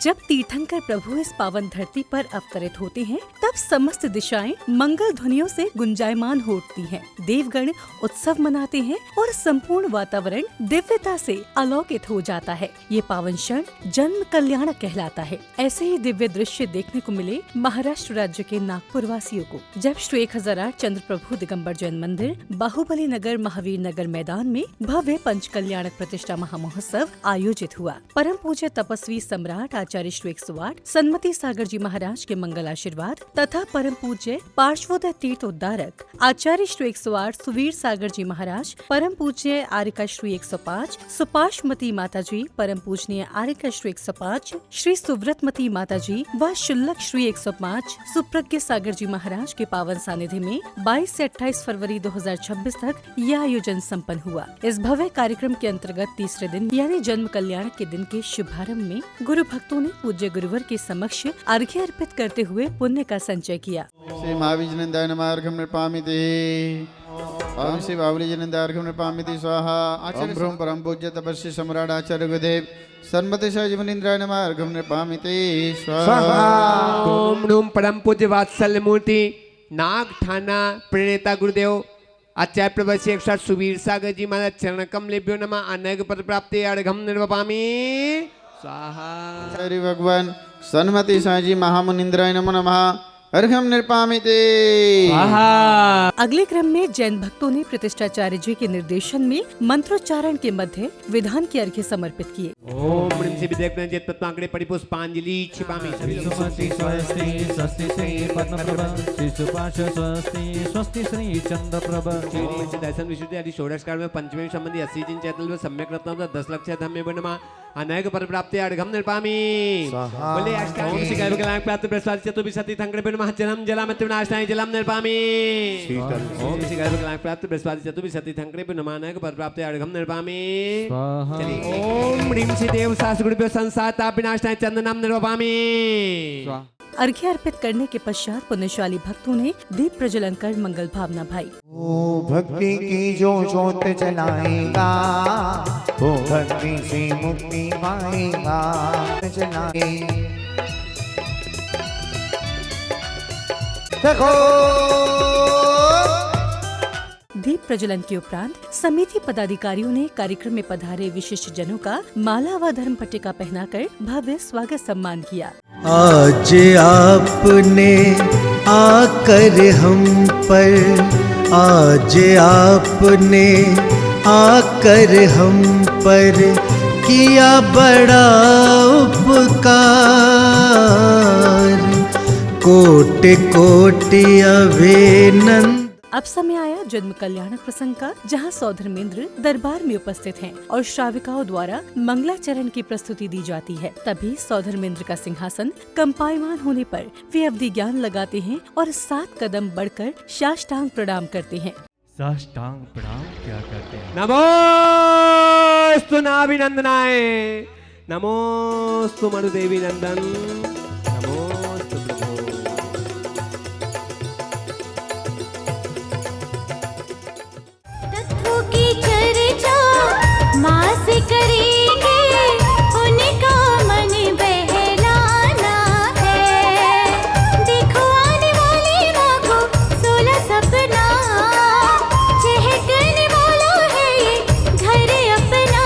जब तीर्थंकर प्रभु इस पावन धरती पर अवतरित होते हैं तब समस्त दिशाएं मंगल ध्वनियों से गुंजायमान हो उठती हैं। देवगण उत्सव मनाते हैं और संपूर्ण वातावरण दिव्यता से अलौकित हो जाता है। ये पावन क्षण जन्म कल्याणक कहलाता है। ऐसे ही दिव्य दृश्य देखने को मिले महाराष्ट्र राज्य के नागपुर वासियों को, जब श्री 1008 चंद्र प्रभु दिगंबर जैन मंदिर बाहुबली नगर महावीर नगर मैदान में भव्य पंच कल्याणक प्रतिष्ठा महामहोत्सव आयोजित हुआ। परम पूज्य तपस्वी सम्राट आचार्य श्री 108 सन्मति सागर जी महाराज के मंगल आशीर्वाद तथा परम पूज्य पार्श्वोदय तीर्थ उद्धारक आचार्य श्री 108 सुवीर सागर जी महाराज, परम पूज्य आर्यका श्री 105 सुपार्श्वमती माता जी, परम पूजनीय आर्यका श्री 105 श्री सुव्रतमती माता जी व शुल्लक श्री 105 सुप्रज्ञ सागर जी महाराज के पावन सानिध्य में 22 से 28 फरवरी 2026 तक यह आयोजन संपन्न हुआ। इस भव्य कार्यक्रम के अंतर्गत तीसरे दिन यानी जन्म कल्याण के दिन के शुभारंभ में गुरु भक्तों ने पूज्य गुरुवर के समक्ष अर्घ्य अर्पित करते हुए पुण्य का संचय किया। श्री महावीजनंदाय नमः अर्घ्यं नृपामिति। ओम श्री बाहुबलीजनंदाय अर्घ्यं नृपामिति स्वाहा। ओम ब्रह्म परम पूज्य तपस्वी सम्राट आचार्य गुरुदेव सन्मति जीवनेन्द्राय नमः अर्घ्यं नृपामिति स्वाहा। ओम नूम परम पूज्य वात्सल्य मूर्ति नाग थाना प्रणेता गुरुदेव आचार्य प्रभु 108 सुवीर सागर जी महाराज चरण कमलेभ्यो नमः अनग पद प्राप्ति अर्घ्यं निर्वपामि स्वाहा। हरि भगवान सन्मति साजी महामुनीन्द्राय नमो नमः अर्घ्यं नृपामिति। अगले क्रम में जैन भक्तों ने प्रतिष्ठाचार्य जी के निर्देशन में मंत्रोच्चारण के मध्य विधान के अर्घ्य समर्पित किए। ओम ह्रीं श्री विद्याग्ने जेत पद्मांकड़े परिपुष्पांजलि क्षिपामि। सुमति स्वस्ति स्वस्ति श्री पद्मप्रभ श्री सुपाश स्वस्ति स्वस्ति श्री चंद्रप्रभ। दर्शन विशुद्धि आदि षोडशकार में पंचमी संबंधी 80 जिन चैतल में सम्यक रत्न 10 लक्ष धम्मे नमः अनेक पर प्राप्ति अर्घ्यं निर्पामि बोले अष्टांग ओम शिकाय कलांग प्राप्त प्रसाद चतुर्विशति थंगड़े नमः जलम जलामति विनाशाय जलम निर्पामि ओम शिकाय कलांग प्राप्त प्रसाद चतुर्विशति थंगड़े नमः अनेक पर प्राप्ति अर्घ्यं निर्पामि चलिए। ओम ह्रीं श्री देव शास्त्र गुरुभ्यो संसाता विनाशाय चंदनम निर्पामि। अर्घ्य अर्पित करने के पश्चात पुण्यशाली भक्तों ने दीप प्रज्वलन कर मंगल भावना भाई। ओ भक्ति की जो ज्योत जलाएगा वो भक्ति से मुक्ति पाएगा। जलाए देखो। दीप प्रज्वलन के उपरांत समिति पदाधिकारियों ने कार्यक्रम में पधारे विशिष्ट जनों का माला व धर्म पट्टिका पहनाकर भव्य स्वागत सम्मान किया। आज आपने आकर हम पर, आज आपने आकर हम पर किया बड़ा उपकार। कोटि कोटि अभिनंदन। अब समय आया जन्म कल्याणक प्रसंग का, जहां सौधर्मेंद्र दरबार में उपस्थित हैं और श्राविकाओं द्वारा मंगलाचरण की प्रस्तुति दी जाती है। तभी सौधर्मेंद्र का सिंहासन कंपायमान होने पर वे अवधि ज्ञान लगाते हैं और 7 कदम बढ़कर साष्टांग प्रणाम करते हैं। साष्टांग प्रणाम क्या करते हैं? नमोस्तु नाभिनंदनाय, नमोस्तु मनुदेवी नंदन, नमोस्तु प्रभो। तत्वों की चर्चा माँ से करेंगे, उनका मन बहलाना है। देखो आने वाली माँ को 16 सपना, चहकने वाला है ये घर अपना।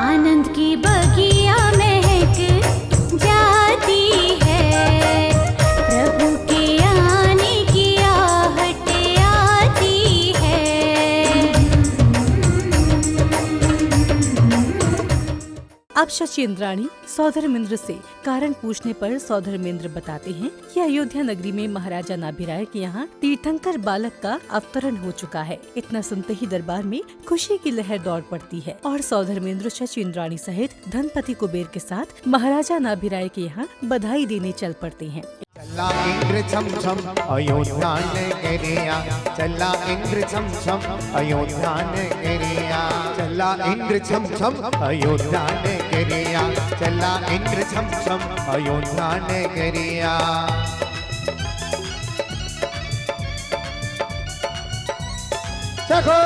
आनंद की बगिया महक जाती है, प्रभु के आने की आहट आती है। अब शची इंद्राणी सौधर्मेंद्र से कारण पूछने पर सौधर्मेंद्र बताते हैं कि अयोध्या नगरी में महाराजा नाभिराय के यहाँ तीर्थंकर बालक का अवतरण हो चुका है। इतना सुनते ही दरबार में खुशी की लहर दौड़ पड़ती है और सौधर्मेंद्र शची इंद्राणी सहित धनपति कुबेर के साथ महाराजा नाभिराय के यहाँ बधाई देने चल पड़ते हैं। चला इंद्र छम छम अयोध्या नगरिया, चला इंद्र छम छम अयोध्या नगरिया, चला इंद्र छम छम अयोध्या नगरिया, चला इंद्र छम छम अयोध्या नगरिया। देखो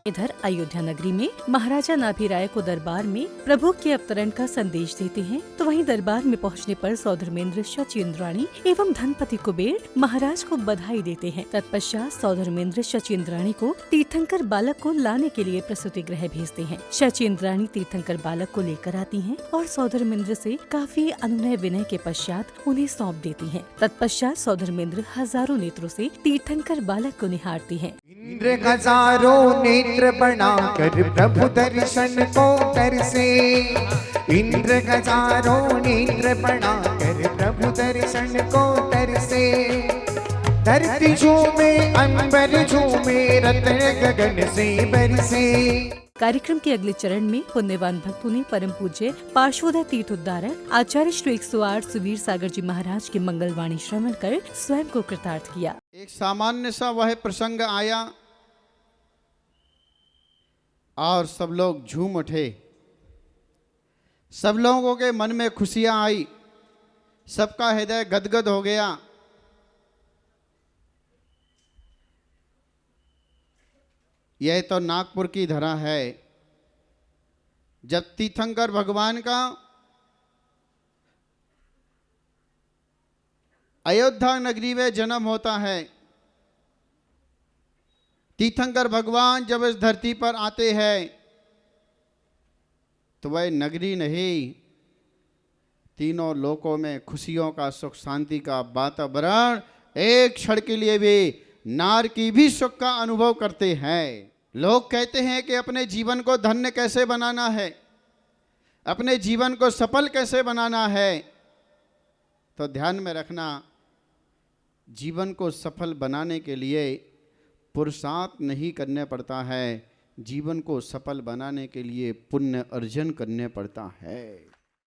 इधर अयोध्या नगरी में महाराजा नाभि राय को दरबार में प्रभु के अवतरण का संदेश देते हैं, तो वहीं दरबार में पहुंचने पर सौधर्मेंद्र शचीन्द्राणी एवं धनपति कुबेर महाराज को बधाई देते हैं। तत्पश्चात सौधर्मेंद्र शचीन्द्राणी को तीर्थंकर बालक को लाने के लिए प्रसूति गृह भेजते हैं। शचीन्द्राणी तीर्थंकर बालक को लेकर आती हैं और सौधर्मेंद्र से काफी अनुनय विनय के पश्चात उन्हें सौंप देती हैं। तत्पश्चात सौधर्मेंद्र हजारों नेत्रों से तीर्थंकर बालक को निहारती हैं। इंद्र हजारों नेत्र बनाकर प्रभु दर्शन को तरसे। इंद्र हजारों नेत्र बनाकर प्रभु दर्शन को तरसे। धरती झूमे अंबर झूमे रत्न गगन से बरसे। कार्यक्रम के अगले चरण में पुण्यवान भक्तों ने परम पूज्य पार्श्वोदय तीर्थ उद्धारक आचार्य श्री 108 सुवीर सागर जी महाराज की मंगलवाणी श्रवण कर स्वयं को कृतार्थ किया। एक सामान्य सा वह प्रसंग आया और सब लोग झूम उठे। सब लोगों के मन में खुशियां आई, सबका हृदय गदगद हो गया। यह तो नागपुर की धरा है। जब तीर्थंकर भगवान का अयोध्या नगरी में जन्म होता है, तीर्थंकर भगवान जब इस धरती पर आते हैं तो वह नगरी नहीं, तीनों लोकों में खुशियों का, सुख शांति का वातावरण एक क्षण के लिए भी नार की भी सुख का अनुभव करते हैं। लोग कहते हैं कि अपने जीवन को धन्य कैसे बनाना है, अपने जीवन को सफल कैसे बनाना है, तो ध्यान में रखना, जीवन को सफल बनाने के लिए पुरुषार्थ नहीं करने पड़ता है, जीवन को सफल बनाने के लिए पुण्य अर्जन करने पड़ता है।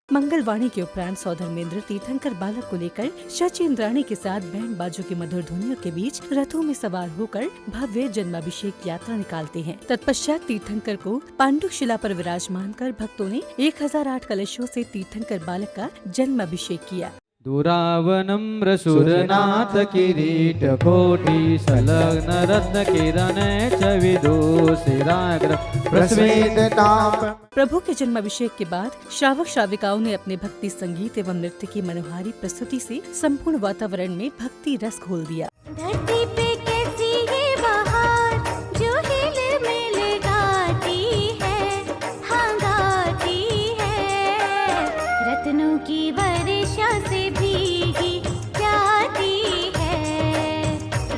मंगलवाणी के उपरांत सौधर्मेंद्र तीर्थंकर बालक को लेकर शचीन्द्राणी के साथ बैंड बाजों की मधुर ध्वनियों के बीच रथों में सवार होकर भव्य जन्माभिषेक यात्रा निकालते हैं। तत्पश्चात तीर्थंकर को पांडुक शिला पर विराजमान कर भक्तों ने 1008 कलशों से तीर्थंकर बालक का जन्माभिषेक किया। दुरावनम्र सुरनाथ किरीट कोटि संलग्न रत्न किरण च विदुषिराग्र प्रस्वेद नाम। प्रभु के जन्माभिषेक के बाद श्रावक श्राविकाओं ने अपने भक्ति संगीत एवं नृत्य की मनोहारी प्रस्तुति से संपूर्ण वातावरण में भक्ति रस घोल दिया। धरती पे कैसी ये बहार जो हिल-मिल गाती है, हाँ गाती है। रत्नों की वर्षा से भीगी जाती है,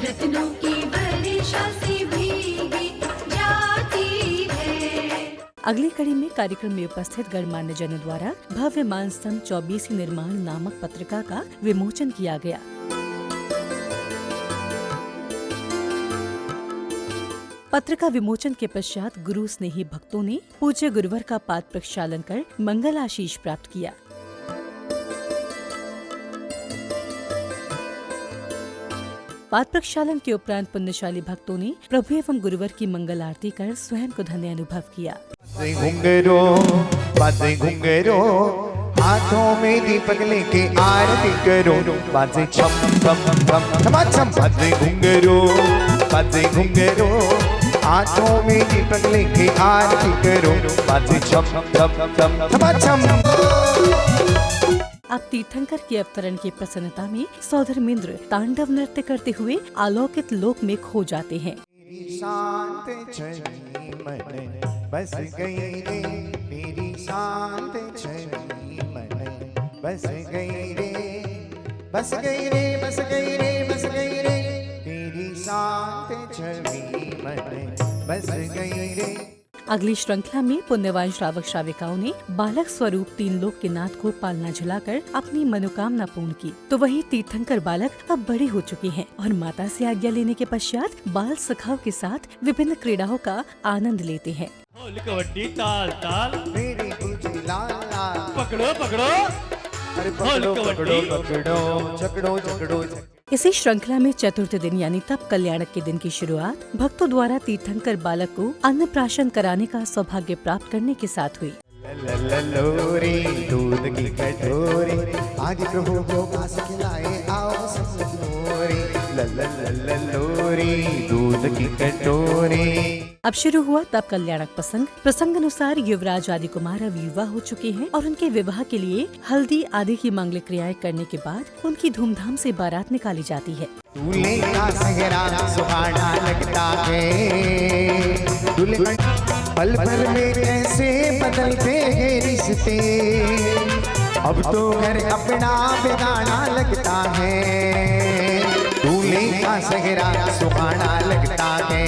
रत्नों की वर्षा से भीगी जाती है। अगली कड़ी में कार्यक्रम में उपस्थित गणमान्य जनों द्वारा भव्य मानस्तंभ 24 निर्माण नामक पत्रिका का विमोचन किया गया। पत्रिका विमोचन के पश्चात गुरु स्नेही भक्तों ने पूज्य गुरुवर का पाद प्रक्षालन कर मंगल आशीष प्राप्त किया। पाद प्रक्षालन के उपरांत पुण्यशाली भक्तों ने प्रभु एवं गुरुवर की मंगल आरती कर स्वयं को धन्य अनुभव किया। बाजे घुंघरो हाथों में दीपक लेके आरती करो। बाजे छम छम छम छम छम। बाजे घुंघरो हाथों में दीपक लेके आरती करो। बाजे छम छम छम छम छम। अब तीर्थंकर के अवतरण की प्रसन्नता में सौधर्मेंद्र तांडव नृत्य करते हुए अलौकिक लोक में खो जाते हैं। मेरी शांत छवि मन बस गई रे, मेरी शांत छवि मन बस गई रे, बस गई रे, बस गई रे, बस गई रे। मेरी शांत छवि मन बस गई रे। अगली श्रृंखला में पुण्यवान श्रावक श्राविकाओं ने बालक स्वरूप 3 लोक के नाथ को पालना झुलाकर अपनी मनोकामना पूर्ण की। तो वही तीर्थंकर बालक अब बड़े हो चुके हैं और माता से आज्ञा लेने के पश्चात बाल सखाओं के साथ विभिन्न क्रीड़ाओं का आनंद लेते हैं। कबड्डी ताल ताल मेरी बुझी लाला पकड़ो पकड़ो, अरे पकड़ो पकड़ो पकड़ो झगड़ो झगड़ो। इसी श्रृंखला में चतुर्थ दिन यानी तप कल्याणक के दिन की शुरुआत भक्तों द्वारा तीर्थंकर बालक को अन्नप्राशन कराने का सौभाग्य प्राप्त करने के साथ हुई। लोरी दूध की कटोरी आज प्रभु को पास खिलाए आओ सब लोरी। लोरी दूध की कटोरी। अब शुरू हुआ तब कल्याणक प्रसंग। प्रसंग अनुसार युवराज आदि कुमार अब युवा हो चुके हैं और उनके विवाह के लिए हल्दी आदि की मांगलिक क्रियाएं करने के बाद उनकी धूमधाम से बारात निकाली जाती है। दूल्हे का सेहरा सुहाना लगता है, दूल्हे पल भर में कैसे बदलते हैं रिश्ते, अब तो घर अपना बेगाना लगता है, दूल्हे का सेहरा सुहाना लगता है।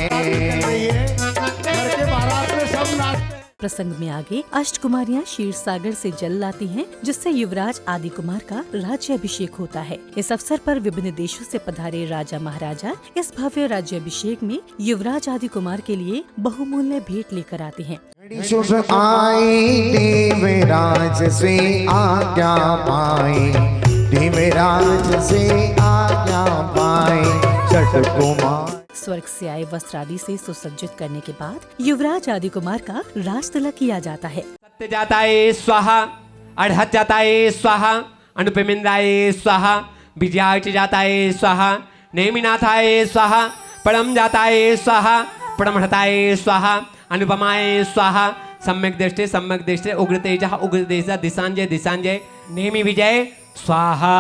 प्रसंग में आगे अष्ट कुमारियाँ क्षीर सागर से जल लाती हैं, जिससे युवराज आदि कुमार का राज्याभिषेक होता है। इस अवसर पर विभिन्न देशों से पधारे राजा महाराजा इस भव्य राज्याभिषेक में युवराज आदि कुमार के लिए बहुमूल्य भेंट लेकर आते हैं। शुभ आए देवराज से आज्ञा पाए, देवराज से आज्ञा पाए, छठ कुमार स्वर्ग से आए वस्त्र आदि से सुसज्जित करने के बाद युवराज आदि कुमार का राज तिलक किया जाता है। सत्य जाता है स्वाहा, अड़हत जाता है स्वाहा, अनुपेमिंद्राय स्वाहा, विजयाच जाता है स्वाहा, नेमिनाथाय स्वाहा, परम जाता है स्वाहा, परमहताय स्वाहा, अनुपमाय स्वाहा, सम्यक दृष्टि उग्र तेजः उग्र तेजः दिशांजय दिशांजय, नेमि विजय स्वाहा,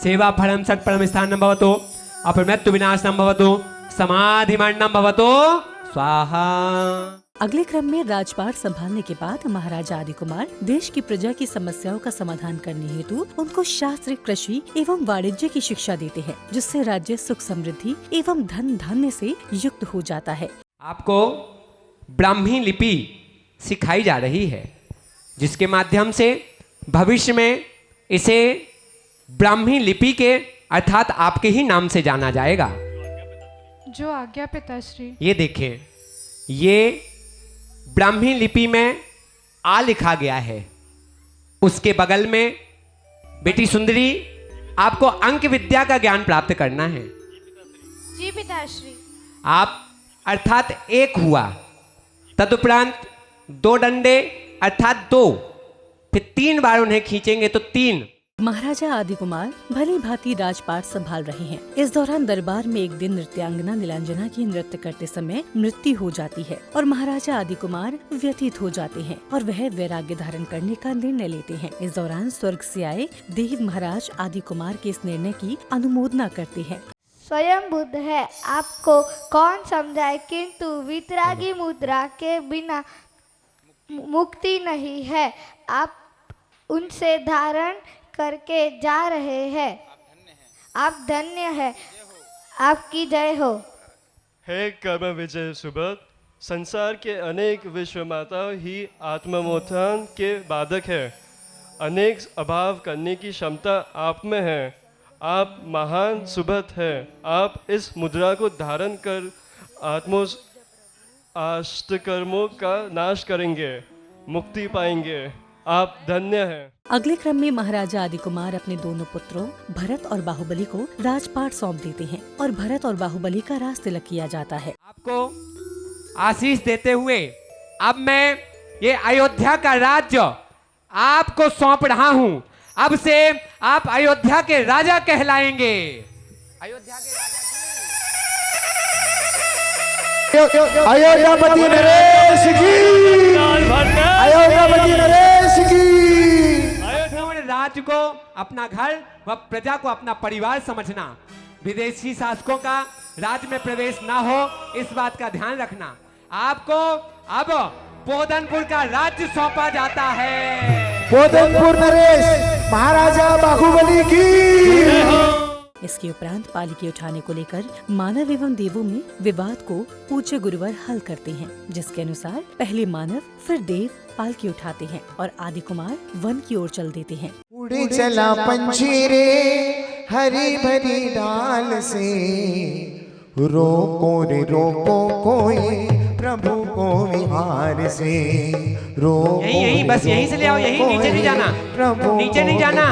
सेवा फलम सत् परम स्थानं भवतु, अपमृत्यु विनाशनं भवतु, समाधिमरणं भवतु स्वाहा। अगले क्रम में राजपाट संभालने के बाद महाराजा आदि कुमार देश की प्रजा की समस्याओं का समाधान करने हेतु उनको शास्त्र, कृषि एवं वाणिज्य की शिक्षा देते हैं, जिससे राज्य सुख समृद्धि एवं धन धान्य से युक्त हो जाता है। आपको ब्राह्मी लिपि सिखाई जा रही है, जिसके माध्यम से भविष्य में इसे ब्राह्मी लिपि के अर्थात आपके ही नाम से जाना जाएगा। जो आज्ञा पिताश्री। ये देखें, ये ब्राह्मी लिपि में आ लिखा गया है, उसके बगल में बेटी सुंदरी आपको अंक विद्या का ज्ञान प्राप्त करना है। जी पिताश्री। आप अर्थात एक हुआ, तदुपरांत 2 डंडे अर्थात 2, फिर 3 बार उन्हें खींचेंगे तो 3। महाराजा आदि कुमार भली भांति राजपाट संभाल रहे हैं। इस दौरान दरबार में एक दिन नृत्यांगना नीलांजना की नृत्य करते समय मृत्यु हो जाती है और महाराजा आदि कुमार व्यथित हो जाते हैं और वह वैराग्य धारण करने का निर्णय लेते हैं। इस दौरान स्वर्ग से आए देव महाराज आदि कुमार के इस निर्णय की अनुमोदना करते हैं। स्वयं बुद्ध है, आपको कौन समझाए, किंतु वितरागी मुद्रा के बिना मुक्ति नहीं है। आप उनसे धारण करके जा रहे हैं, आप धन्य है, आपकी जय हो। हे कर्म विजय सुबोध, संसार के अनेक विश्व माता ही आत्मोत्थान के बाधक है। अनेक अभाव करने की क्षमता आप में है। आप महान सुबोध है। आप इस मुद्रा को धारण कर अष्टकर्मों का नाश करेंगे, मुक्ति पाएंगे। आप धन्य हैं। अगले क्रम में महाराजा आदि कुमार अपने दोनों पुत्रों भरत और बाहुबली को राजपाट सौंप देते हैं और भरत और बाहुबली का राज तिलक किया जाता है। आपको आशीष देते हुए अब मैं ये अयोध्या का राज्य आपको सौंप रहा हूँ। अब से आप अयोध्या के राजा कहलाएंगे। अयोध्या के अयोध्यापति नरेश की, अयोध्यापति नरेश की। राज्य को अपना घर व प्रजा को अपना परिवार समझना, विदेशी शासकों का राज्य में प्रवेश ना हो, इस बात का ध्यान रखना। आपको अब पोदनपुर का राज्य सौंपा जाता है। पोदनपुर नरेश महाराजा बाहुबली की। इसके उपरांत पालकी उठाने को लेकर मानव एवं देवों में विवाद को पूज्य गुरुवर हल करते हैं, जिसके अनुसार पहले मानव फिर देव पालकी उठाते हैं और आदि कुमार वन की ओर चल देते हैं। उड़े चला पंछी रे हरी भरी डाल से, रोको रे रोको कोई प्रभु को विहार से, रोको यही बस यहीं से ले आओ, यहीं नीचे नहीं जाना, प्रभु नीचे नहीं जाना।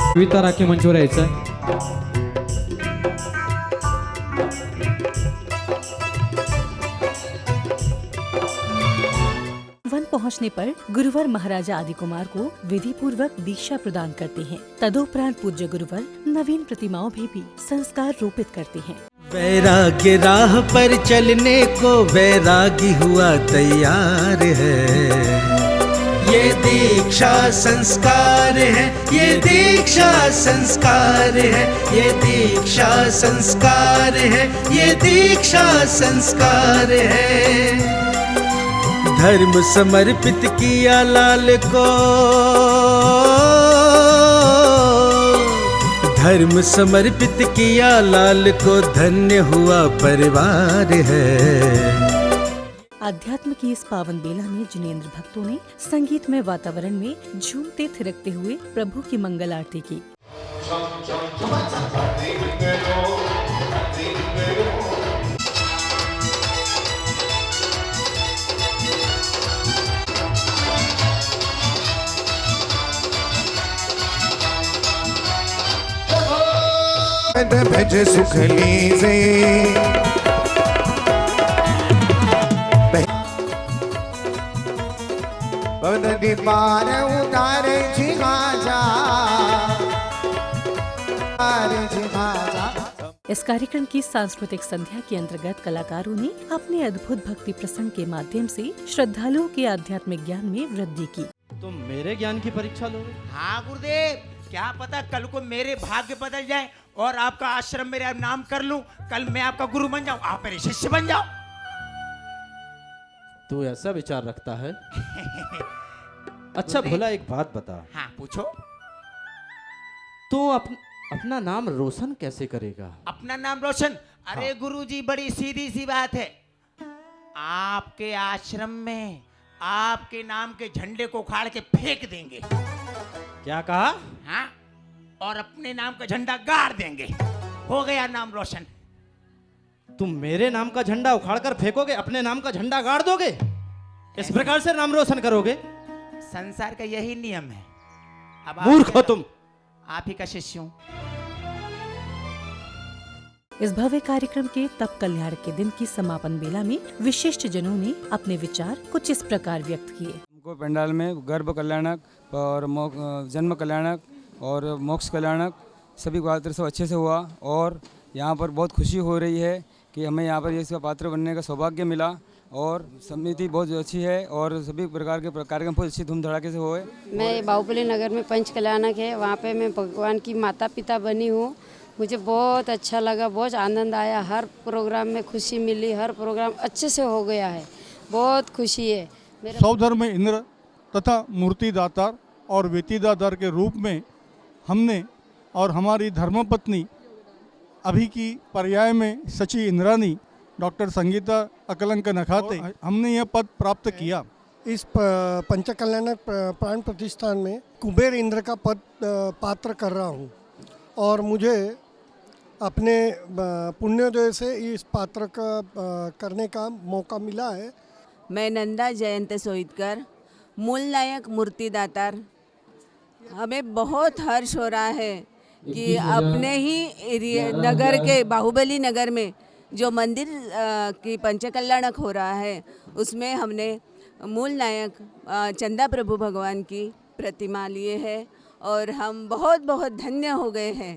कविता राखी मंचवर यायचं आहे। वन पहुंचने पर गुरुवर महाराजा आदि कुमार को विधि पूर्वक दीक्षा प्रदान करते हैं। तदोपरांत पूज्य गुरुवर नवीन प्रतिमाओं में भी संस्कार रोपित करते हैं। वैराग्य राह पर चलने को वैरागी हुआ तैयार है। ये दीक्षा संस्कार है, ये दीक्षा संस्कार है, ये दीक्षा संस्कार है, ये दीक्षा संस्कार है। धर्म समर्पित किया लाल को, धर्म समर्पित किया लाल को, धन्य हुआ परिवार है। अध्यात्म की इस पावन बेला में जिनेंद्र भक्तों ने संगीतमय वातावरण में झूमते थिरकते हुए प्रभु की मंगल आरती की। भज सुख लीजे नदी पार उतारे झिमाजा, इस कार्यक्रम की सांस्कृतिक संध्या के अंतर्गत कलाकारों ने अपने अद्भुत भक्ति प्रसंग के माध्यम से श्रद्धालुओं के आध्यात्मिक ज्ञान में वृद्धि की। तुम मेरे ज्ञान की परीक्षा लोगे? हाँ गुरुदेव, क्या पता कल को मेरे भाग्य बदल जाए और आपका आश्रम मेरा नाम कर लूं, कल मैं आपका गुरु बन जाऊं, आप मेरे शिष्य बन जाओ। तू ऐसा विचार रखता है? अच्छा भोला, एक बात बता। हाँ पूछो। तू अपना नाम रोशन कैसे करेगा? अपना नाम रोशन? अरे हाँ। गुरुजी, बड़ी सीधी सी बात है। आपके आश्रम में आपके नाम के झंडे को उखाड़ के फेंक देंगे। क्या कहा? हाँ, और अपने नाम का झंडा गाड़ देंगे, हो गया नाम रोशन। तुम मेरे नाम का झंडा उखाड़ कर फेंकोगे, अपने नाम का झंडा गाड़ दोगे? इस प्रकार से नाम रोशन करोगे? संसार का यही नियम है। अब मूर्ख हो तुम। आप ही का शिष्य हूं। इस भव्य कार्यक्रम के तप कल्याण के दिन की समापन बेला में विशिष्ट जनों ने अपने विचार कुछ इस प्रकार व्यक्त किए। हमको पंडाल में गर्भ कल्याणक और जन्म कल्याणक और मोक्ष कल्याणक सभी पात्र सब अच्छे से हुआ और यहाँ पर बहुत खुशी हो रही है कि हमें यहाँ पर इसका पात्र बनने का सौभाग्य मिला और समिति बहुत अच्छी है और सभी प्रकार के कार्यक्रम बहुत अच्छी धूम धड़ाके से हुए। मैं बाहुबली नगर में पंच कल्याणक है, वहाँ पे मैं भगवान की माता पिता बनी हूँ। मुझे बहुत अच्छा लगा, बहुत आनंद आया, हर प्रोग्राम में खुशी मिली, हर प्रोग्राम अच्छे से हो गया है, बहुत खुशी है। सौधर्म में इंद्र तथा मूर्तिदातार और वेतिदातार के रूप में हमने और हमारी धर्मपत्नी अभी की पर्याय में सची इंद्रानी डॉक्टर संगीता अकलंक नखाते हमने यह पद प्राप्त किया। इस पंचकल्याणक प्राण प्रतिष्ठान में कुबेर इंद्र का पद पात्र कर रहा हूँ और मुझे अपने पुण्योदय से इस पात्र का करने का मौका मिला है। मैं नंदा जयंत सोईतकर, मूल नायक मूर्तिदातार। हमें बहुत हर्ष हो रहा है कि अपने ही नगर के बाहुबली नगर में जो मंदिर की पंचकल्याणक हो रहा है उसमें हमने मूल नायक चंदा प्रभु भगवान की प्रतिमा लिए है और हम बहुत बहुत धन्य हो गए हैं।